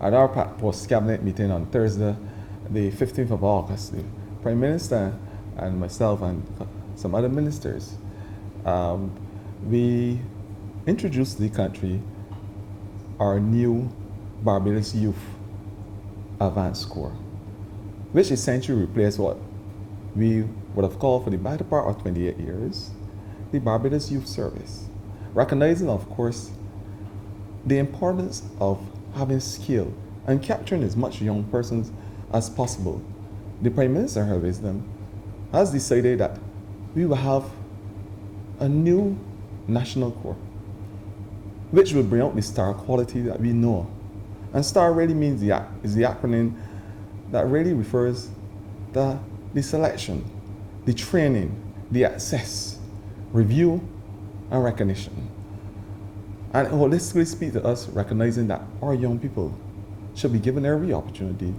at our post-cabinet meeting on Thursday, the 15th of August, the Prime Minister and myself and some other ministers, we introduced to the country our new Barbados YouthADVANCE Corps, which essentially replaced what we would have called for the better part of 28 years, the Barbados Youth Service, recognizing, of course, the importance of having skill and capturing as much young persons as possible. The Prime Minister, in her wisdom, has decided that we will have a new national corps, which will bring out the STAR quality that we know. And STAR really means is the acronym that really refers to the selection, the training, the access, review, and recognition. And holistically speak to us, recognizing that our young people should be given every opportunity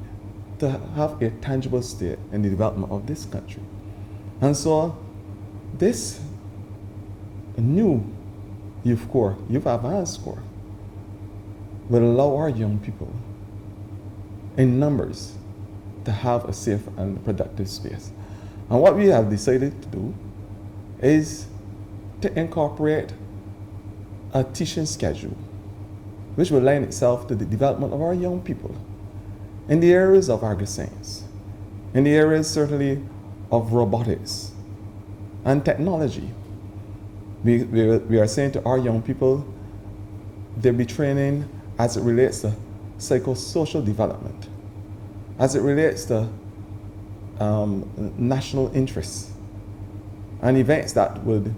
to have a tangible stake in the development of this country. And so this new youth corps, YouthADVANCE Corps, will allow our young people in numbers to have a safe and productive space. And what we have decided to do is to incorporate a teaching schedule which will lend itself to the development of our young people in the areas of agri-science, in the areas certainly of robotics and technology. We are saying to our young people, they'll be training as it relates to psychosocial development, as it relates to national interests and events that would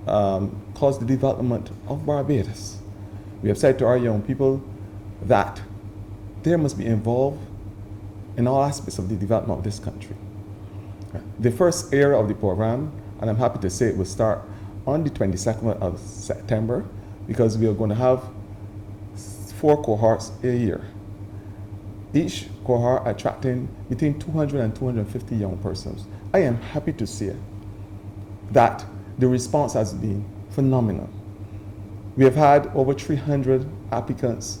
cause the development of Barbados. We have said to our young people that they must be involved in all aspects of the development of this country. The first area of the program, and I'm happy to say it will start on the 22nd of September, because we are going to have 4 cohorts a year. Each cohort attracting between 200 and 250 young persons. I am happy to say that the response has been phenomenal. We have had over 300 applicants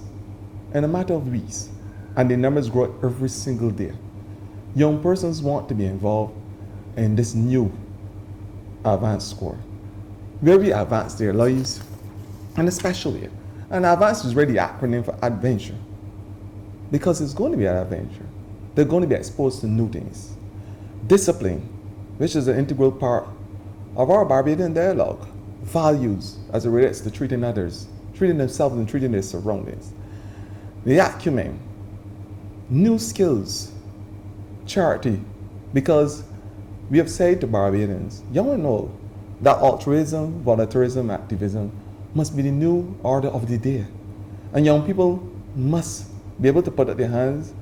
in a matter of weeks, and the numbers grow every single day. Young persons want to be involved in this new advanced corps, where we advance their lives in a special way. And advance is really the acronym for adventure, because it's going to be an adventure. They're going to be exposed to new things. Discipline, which is an integral part of our Barbadian dialogue. Values as it relates to treating others, treating themselves and treating their surroundings. The acumen, new skills, charity, because we have said to Barbadians, young and old, that altruism, volunteerism, activism must be the new order of the day. And young people must be able to put up their hands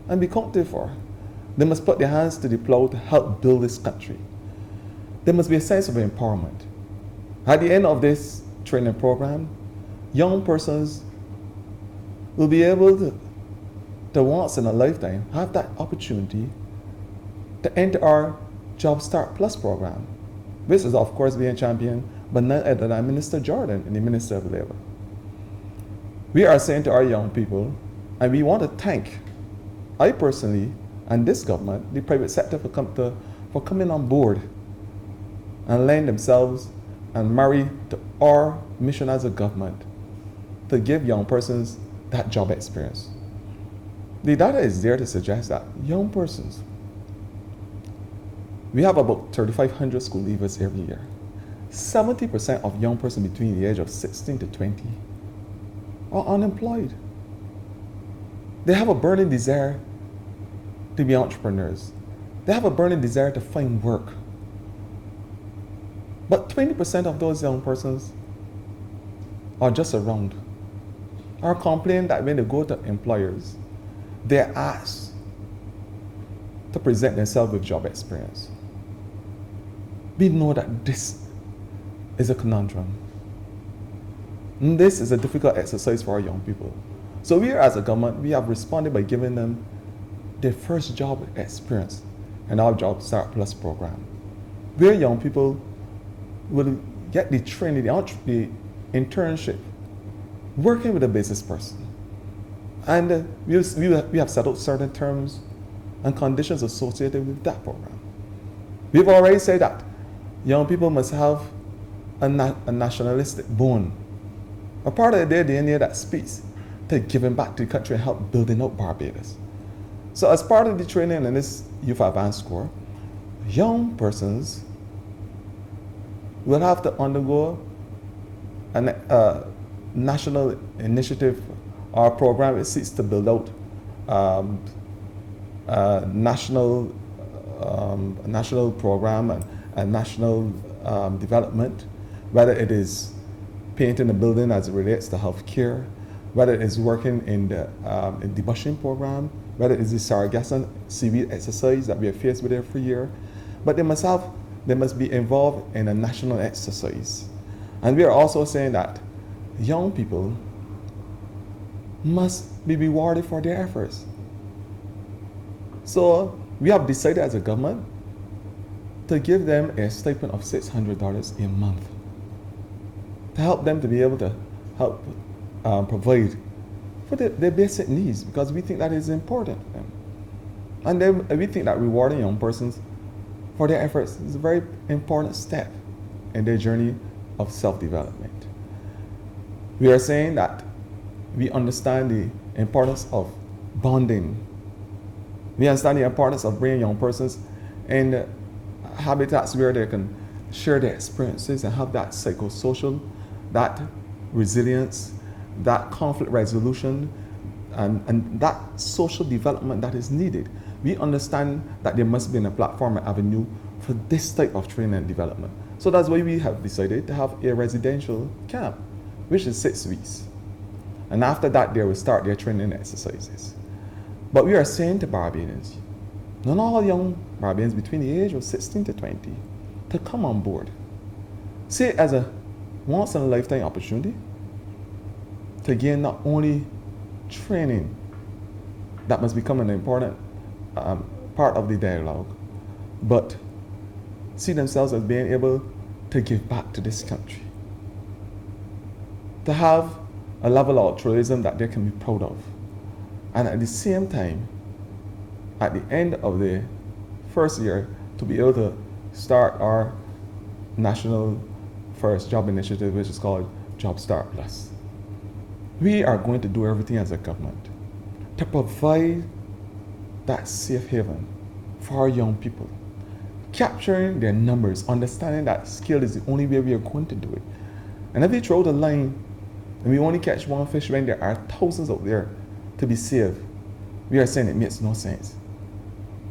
and be counted for. They must put their hands to the plow to help build this country. There must be a sense of empowerment. At the end of this training program, young persons will be able to once in a lifetime have that opportunity to enter our Job Start Plus program, which is of course being championed by none other than Minister Jordan and the Minister of Labor. We are saying to our young people, and we want to thank, I personally, and this government, the private sector for coming on board and laying themselves and marry to our mission as a government to give young persons that job experience. The data is there to suggest that young persons, we have about 3,500 school leavers every year. 70% of young persons between the age of 16 to 20 are unemployed. They have a burning desire to be entrepreneurs. They have a burning desire to find work. But 20% of those young persons are just around, are complaining that when they go to employers, they're asked to present themselves with job experience. We know that this is a conundrum. And this is a difficult exercise for our young people. So we as a government, we have responded by giving them their first job experience in our Job Start Plus program, where young people will get the training, the internship, working with a business person, And we have set out certain terms and conditions associated with that program. We've already said that young people must have a nationalistic bone, a part of their DNA that speaks to giving back to the country and help building up Barbados. So as part of the training in this Youth Advance Corps, young persons will have to undergo a national initiative or program that seeks to build out national program and national development, whether it is painting a building as it relates to healthcare, whether it is working in the bushing program, whether it is the Sargasso seaweed exercise that we are faced with every year. But they must be involved in a national exercise. And we are also saying that young people must be rewarded for their efforts. So we have decided as a government to give them a stipend of $600 a month to help them to be able to help provide for their basic needs, because we think that is important for them. And then we think that rewarding young persons for their efforts is a very important step in their journey of self-development. We are saying that we understand the importance of bonding. We understand the importance of bringing young persons in habitats where they can share their experiences and have that psychosocial, that resilience, that conflict resolution, and that social development that is needed. We understand that there must be a platform and avenue for this type of training and development. So that's why we have decided to have a residential camp, which is 6 weeks. And after that, they will start their training exercises. But we are saying to Barbadians, not all young Barbadians between the age of 16 to 20, to come on board. See it as a once-in-a-lifetime opportunity to gain not only training that must become an important part of the dialogue, but see themselves as being able to give back to this country, to have a level of altruism that they can be proud of. And at the same time, at the end of the first year, to be able to start our national first job initiative, which is called Job Start Plus. We are going to do everything as a government to provide that safe haven for our young people, capturing their numbers, understanding that skill is the only way we are going to do it. And if we throw the line and we only catch one fish when there are thousands out there to be saved, we are saying it makes no sense.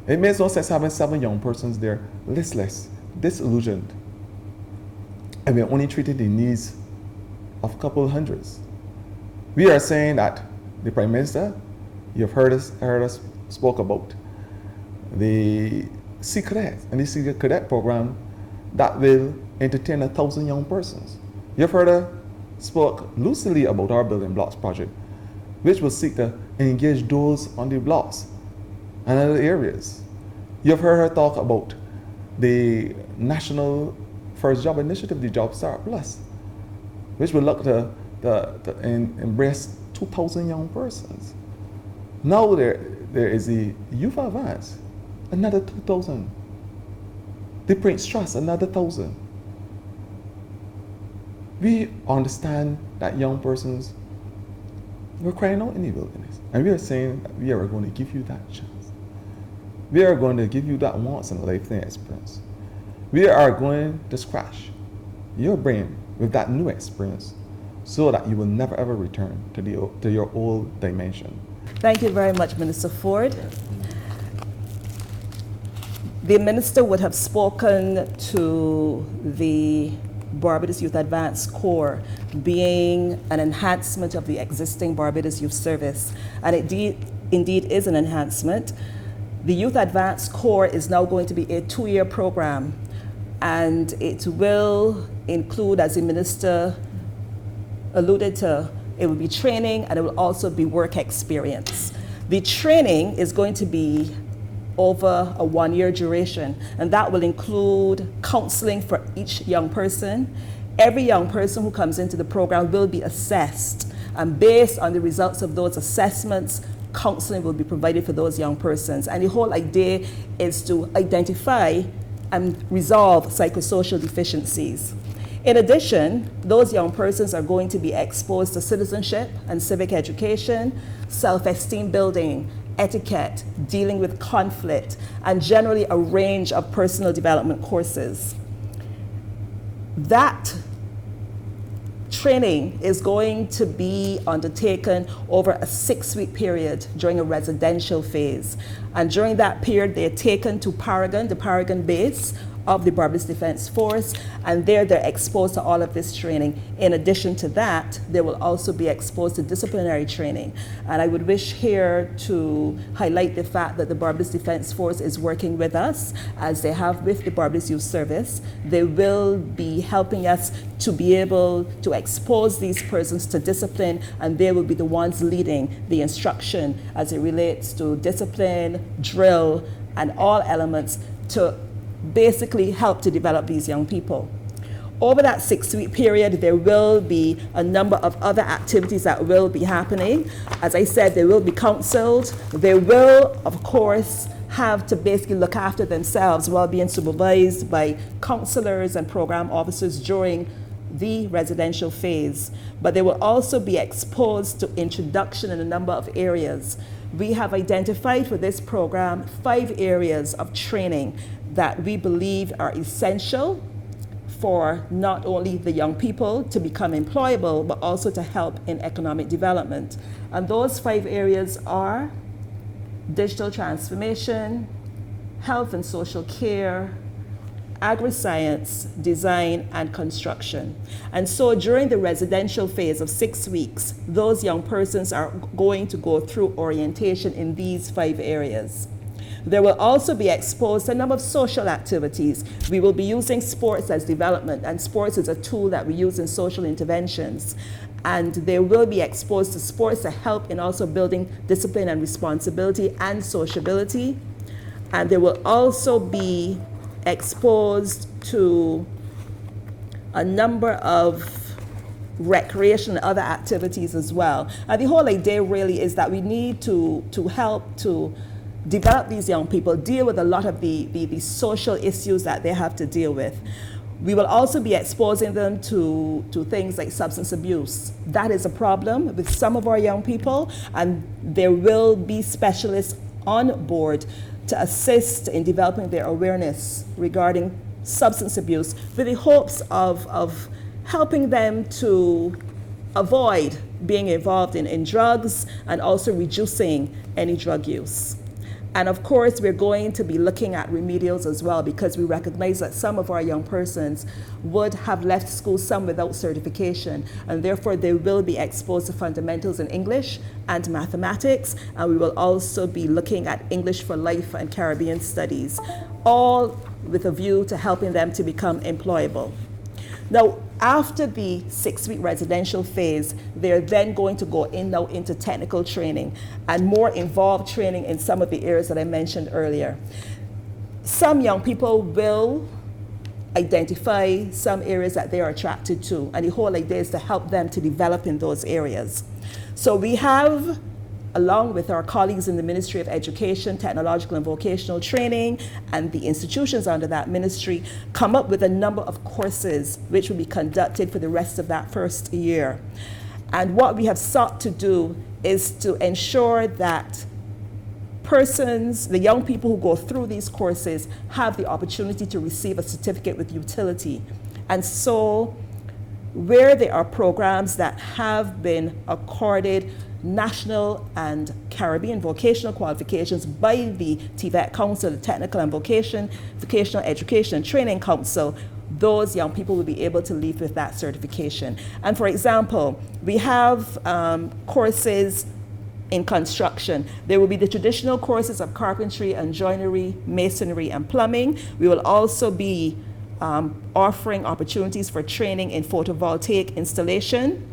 It makes no sense having 7 young persons there, listless, disillusioned, and we're only treating the needs of a couple of hundreds. We are saying that the Prime Minister, you've heard us spoke about the Sea Cadet and the Sea Cadet program that will entertain 1,000 young persons. You've heard her spoke lucidly about our Building Blocks project, which will seek to engage those on the blocks and other areas. You've heard her talk about the National First Job Initiative, the Job Start Plus, which will look to embrace 2,000 young persons. Now there is the Youth Advance, another 2,000. The Prince Trust, another 1,000. We understand that young persons were crying out in the wilderness. And we are saying that we are going to give you that chance. We are going to give you that once-in-a-lifetime experience. We are going to scratch your brain with that new experience so that you will never ever return to your old dimension. Thank you very much, Minister Forde. The Minister would have spoken to the Barbados Youth Advance Corps being an enhancement of the existing Barbados Youth Service, and it indeed is an enhancement. The Youth Advance Corps is now going to be a 2-year program, and it will include, as the Minister alluded to, it will be training and it will also be work experience. The training is going to be over a 1-year duration, and that will include counseling for each young person. Every young person who comes into the program will be assessed And based on the results of those assessments, counseling will be provided for those young persons. And the whole idea is to identify and resolve psychosocial deficiencies. In addition, those young persons are going to be exposed to citizenship and civic education, self-esteem building, etiquette, dealing with conflict, and generally a range of personal development courses. That training is going to be undertaken over a 6-week period during a residential phase. And during that period, they're taken to Paragon, the Paragon base of the Barbados Defense Force, and there they're exposed to all of this training. In addition to that, they will also be exposed to disciplinary training. And I would wish here to highlight the fact that the Barbados Defense Force is working with us, as they have with the Barbados Youth Service. They will be helping us to be able to expose these persons to discipline, and they will be the ones leading the instruction as it relates to discipline, drill, and all elements to basically help to develop these young people. Over that 6-week period, there will be a number of other activities that will be happening. As I said, they will be counseled. They will, of course, have to basically look after themselves while being supervised by counselors and program officers during the residential phase. But they will also be exposed to introduction in a number of areas. We have identified for this program 5 areas of training that we believe are essential for not only the young people to become employable, but also to help in economic development. And those 5 areas are digital transformation, health and social care, agri-science, design, and construction. And so during the residential phase of 6 weeks, those young persons are going to go through orientation in these 5 areas. They will also be exposed to a number of social activities. We will be using sports as development, and sports is a tool that we use in social interventions. And they will be exposed to sports to help in also building discipline and responsibility and sociability. And they will also be exposed to a number of recreation and other activities as well. And the whole idea really is that we need to help to develop these young people, deal with a lot of the social issues that they have to deal with. We will also be exposing them to things like substance abuse. That is a problem with some of our young people, and there will be specialists on board to assist in developing their awareness regarding substance abuse, with the hopes of helping them to avoid being involved in drugs and also reducing any drug use. And of course, we're going to be looking at remedials as well, because we recognize that some of our young persons would have left school, some without certification, and therefore they will be exposed to fundamentals in English and mathematics, and we will also be looking at English for Life and Caribbean Studies, all with a view to helping them to become employable. Now, after the 6-week residential phase, they're then going to go into technical training and more involved training in some of the areas that I mentioned earlier. Some young people will identify some areas that they are attracted to, and the whole idea is to help them to develop in those areas. So we have, along with our colleagues in the Ministry of Education, Technological and Vocational Training, and the institutions under that ministry, come up with a number of courses which will be conducted for the rest of that first year. And what we have sought to do is to ensure that persons, the young people who go through these courses, have the opportunity to receive a certificate with utility. And so, where there are programs that have been accorded national and Caribbean vocational qualifications by the TVET Council, the Technical and Vocational Education and Training Council, those young people will be able to leave with that certification. And for example, we have courses in construction. There will be the traditional courses of carpentry and joinery, masonry and plumbing. We will also be offering opportunities for training in photovoltaic installation,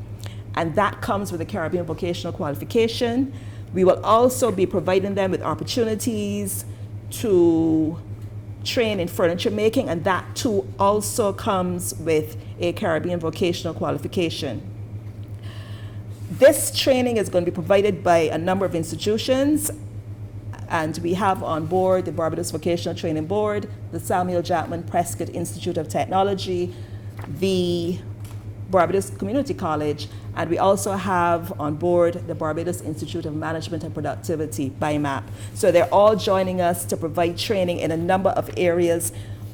and that comes with a Caribbean vocational qualification. We will also be providing them with opportunities to train in furniture making, and that too also comes with a Caribbean vocational qualification. This training is going to be provided by a number of institutions, and we have on board the Barbados Vocational Training Board, the Samuel Jackman Prescott Institute of Technology, the Barbados Community College, and we also have on board the Barbados Institute of Management and Productivity, BIMAP. So they're all joining us to provide training in a number of areas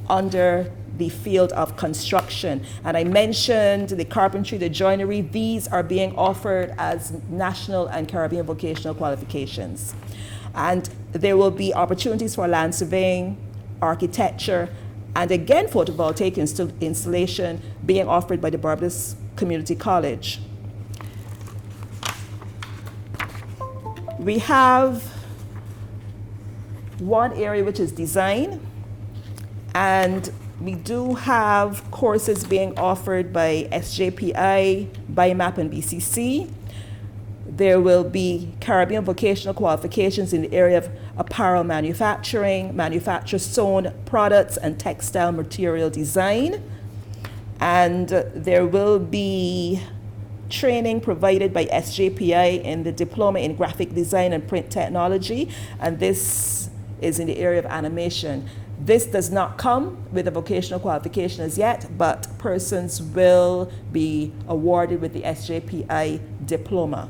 under the field of construction. And I mentioned the carpentry, the joinery. These are being offered as national and Caribbean vocational qualifications. And there will be opportunities for land surveying, architecture, and again photovoltaic installation being offered by the Barbados Community College. We have one area which is design, and we do have courses being offered by SJPI, BIMAP, and BCC. There will be Caribbean vocational qualifications in the area of apparel manufacturing, manufacture sewn products, and textile material design. And there will be training provided by SJPI in the Diploma in Graphic Design and Print Technology, and this is in the area of animation. This does not come with a vocational qualification as yet, but persons will be awarded with the SJPI diploma.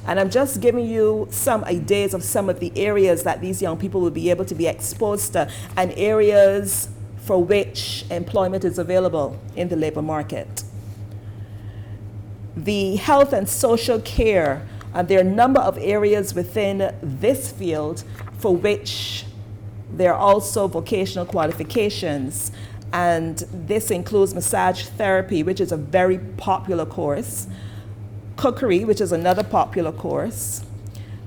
And I'm just giving you some ideas of some of the areas that these young people will be able to be exposed to, and areas for which employment is available in the labor market. The health and social care, there are a number of areas within this field for which there are also vocational qualifications. And this includes massage therapy, which is a very popular course, cookery, which is another popular course.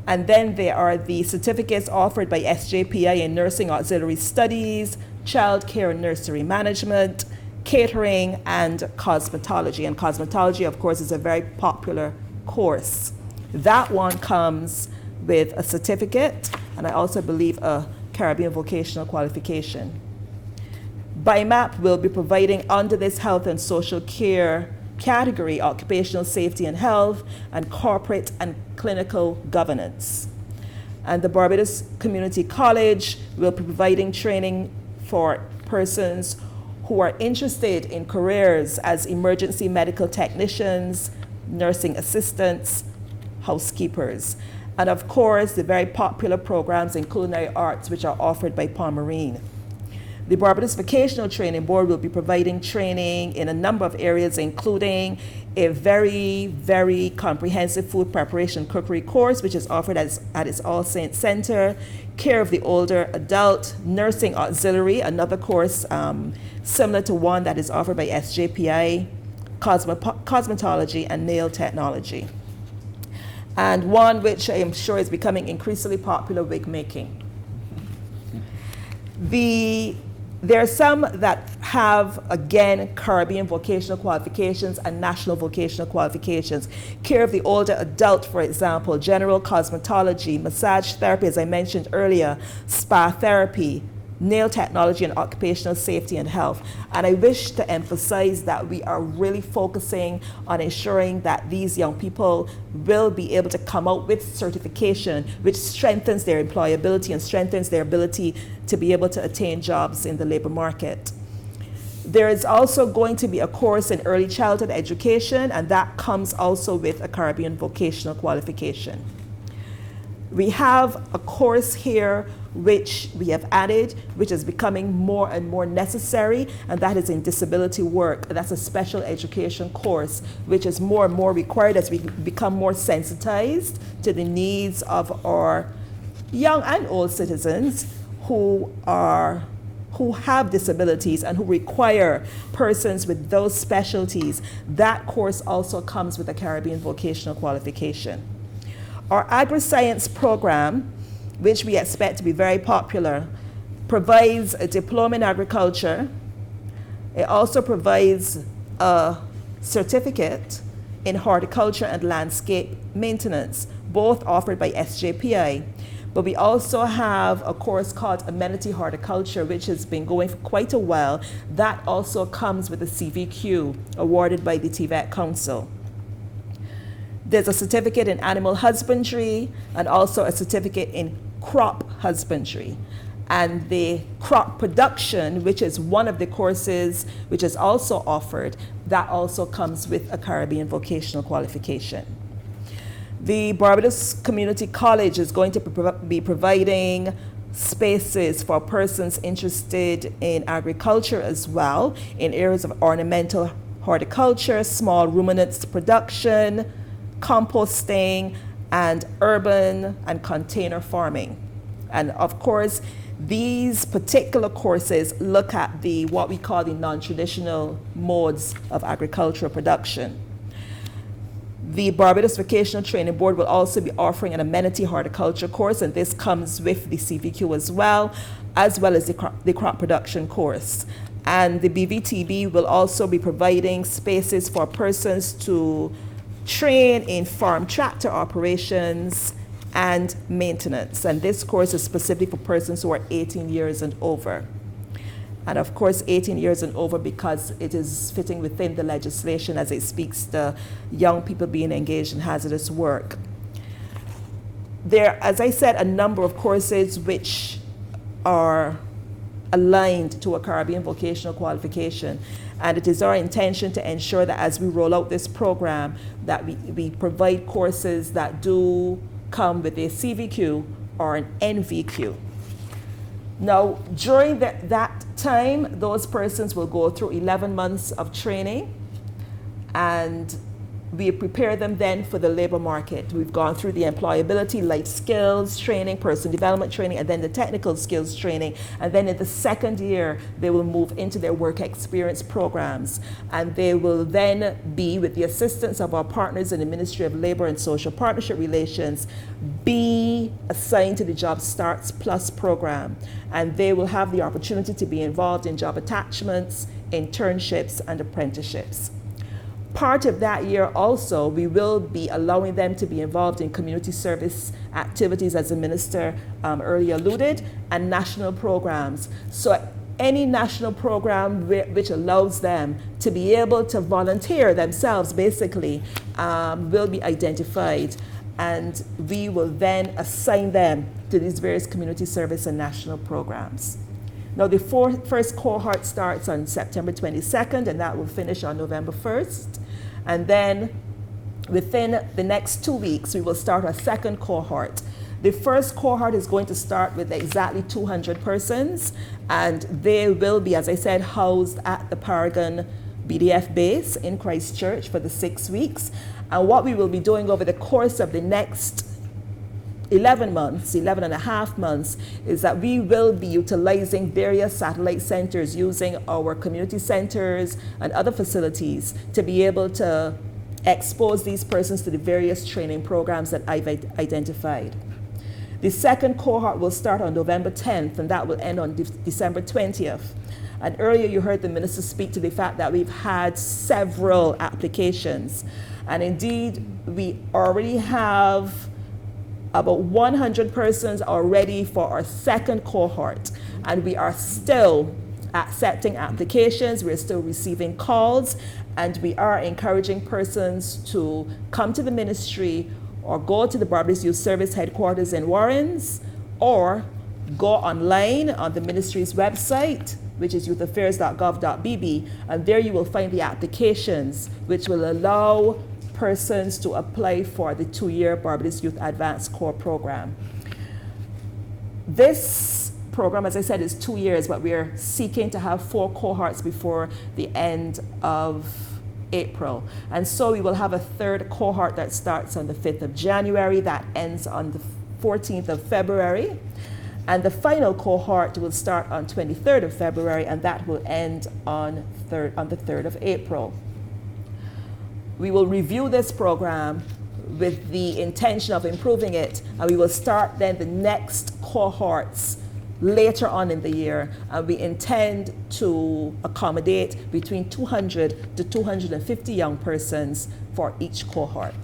And then there are the certificates offered by SJPI in nursing auxiliary studies, child care and nursery management, catering, and cosmetology. And cosmetology, of course, is a very popular course. That one comes with a certificate, and I also believe a Caribbean vocational qualification. BIMAP will be providing under this health and social care category occupational safety and health and corporate and clinical governance. And the Barbados Community College will be providing training for persons who are interested in careers as emergency medical technicians, nursing assistants, housekeepers. And of course, the very popular programs in culinary arts which are offered by Palmarine. The Barbados Vocational Training Board will be providing training in a number of areas, including a very, very comprehensive food preparation cookery course, which is offered at its All Saints Center, care of the older adult, nursing auxiliary, another course similar to one that is offered by SJPI, cosmetology, and nail technology. And one which I am sure is becoming increasingly popular, wig making. There are some that have, again, Caribbean vocational qualifications and national vocational qualifications. Care of the older adult, for example, general cosmetology, massage therapy, as I mentioned earlier, spa therapy, nail technology, and occupational safety and health. And I wish to emphasize that we are really focusing on ensuring that these young people will be able to come out with certification, which strengthens their employability and strengthens their ability to be able to attain jobs in the labor market. There is also going to be a course in early childhood education, and that comes also with a Caribbean vocational qualification. We have a course here which we have added, which is becoming more and more necessary, and that is in disability work. That's a special education course, which is more and more required as we become more sensitized to the needs of our young and old citizens who have disabilities and who require persons with those specialties. That course also comes with a Caribbean vocational qualification. Our agri-science program, which we expect to be very popular, provides a diploma in agriculture. It also provides a certificate in horticulture and landscape maintenance, both offered by SJPI. But we also have a course called Amenity Horticulture, which has been going for quite a while. That also comes with a CVQ awarded by the TVET Council. There's a certificate in animal husbandry and also a certificate in crop husbandry. And the crop production, which is one of the courses which is also offered, that also comes with a Caribbean vocational qualification. The Barbados Community College is going to be providing spaces for persons interested in agriculture as well, in areas of ornamental horticulture, small ruminants production, composting, and urban and container farming. And of course, these particular courses look at what we call the non-traditional modes of agricultural production. The Barbados Vocational Training Board will also be offering an amenity horticulture course, and this comes with the CVQ as well as the crop production course. And the BVTB will also be providing spaces for persons to train in farm tractor operations and maintenance. And this course is specifically for persons who are 18 years and over. And of course, 18 years and over because it is fitting within the legislation as it speaks to young people being engaged in hazardous work. There, as I said, a number of courses which are aligned to a Caribbean vocational qualification. And it is our intention to ensure that as we roll out this program, that we provide courses that do come with a CVQ or an NVQ. Now, during that time, those persons will go through 11 months of training, and we prepare them then for the labor market. We've gone through the employability, life skills training, personal development training, and then the technical skills training. And then in the second year, they will move into their work experience programs. And they will then be, with the assistance of our partners in the Ministry of Labor and Social Partnership Relations, be assigned to the Job Starts Plus program. And they will have the opportunity to be involved in job attachments, internships, and apprenticeships. Part of that year also, we will be allowing them to be involved in community service activities, as the minister earlier alluded, and national programs. So any national program which allows them to be able to volunteer themselves, basically, will be identified. And we will then assign them to these various community service and national programs. Now, the first cohort starts on September 22nd, and that will finish on November 1st. And then within the next 2 weeks, we will start our second cohort. The first cohort is going to start with exactly 200 persons, and they will be, as I said, housed at the Paragon BDF base in Christchurch for the 6 weeks. And what we will be doing over the course of the next 11 and a half months, is that we will be utilizing various satellite centers using our community centers and other facilities to be able to expose these persons to the various training programs that I've identified. The second cohort will start on November 10th, and that will end on December 20th. And earlier you heard the minister speak to the fact that we've had several applications. And indeed, we already have about 100 persons are ready for our second cohort, and we are still accepting applications, we're still receiving calls, and we are encouraging persons to come to the ministry or go to the Barbados Youth Service headquarters in Warrens, or go online on the ministry's website, which is youthaffairs.gov.bb, and there you will find the applications which will allow persons to apply for the 2-year Barbados YouthADVANCE Corps program. This program, as I said, is 2 years, but we are seeking to have 4 cohorts before the end of April. And so we will have a third cohort that starts on the 5th of January, that ends on the 14th of February. And the final cohort will start on 23rd of February, and that will end on the 3rd of April. We will review this program with the intention of improving it, and we will start then the next cohorts later on in the year, and we intend to accommodate between 200 to 250 young persons for each cohort.